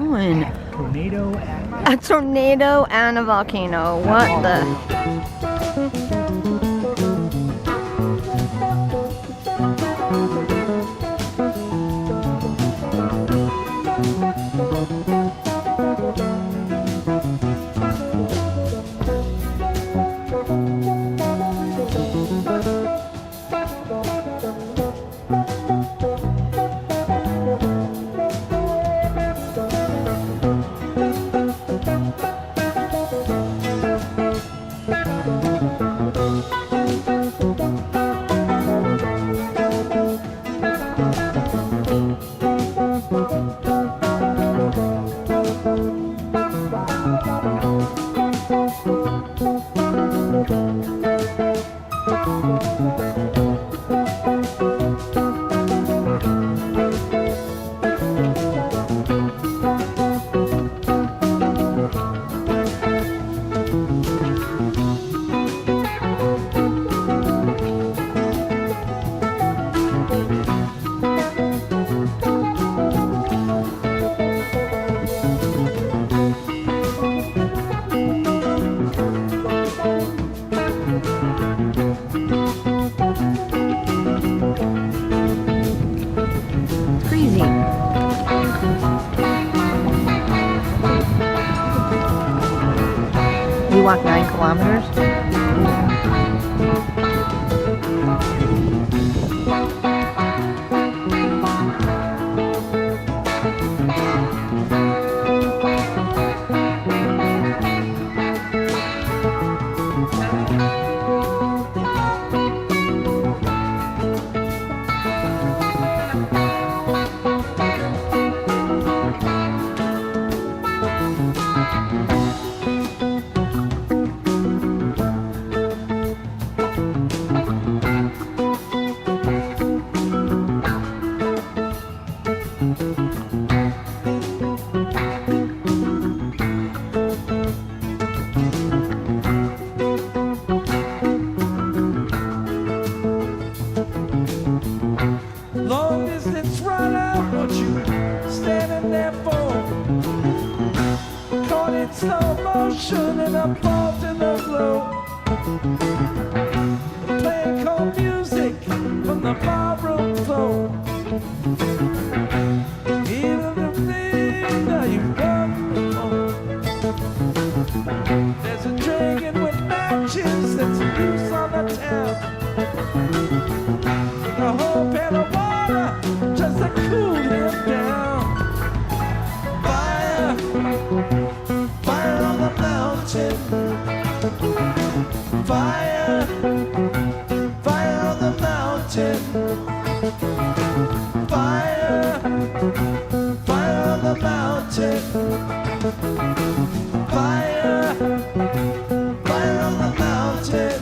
going? Tornado and A tornado and a volcano. What the? Crazy. We walked 9 kilometers. Long distance runner, what you standing there for? Caught in slow motion and I'm involved in the flow. Playing cold music from the barroom floor. Even the thing that you done before. There's a dragon with matches that's loose on the town. A whole pan of water just to cool him down. Fire, fire on the mountain. Fire, fire on the mountain. Fire, fire on the mountain. Fire, fire on the mountain.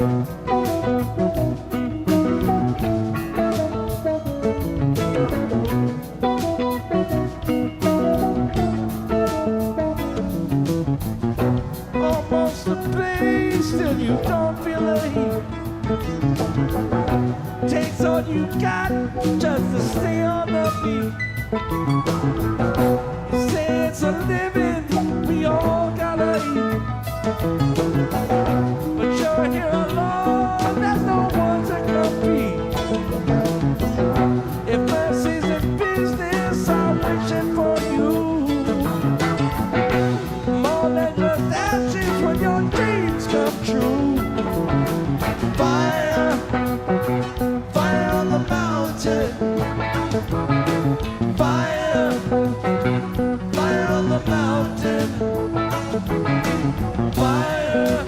Almost a pain, still you don't feel the heat. Takes all you got just to stay on the beat. You say it's a living, we all gotta eat. But you're here alone, there's no one to compete. If mercy's in business, I'm wishing for you. More than just ashes when your dreams come true. Fire, fire on the mountain. Fire, fire on the mountain. Fire,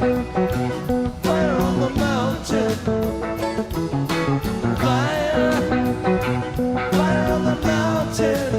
fire on the mountain. Fire, fire on the mountain.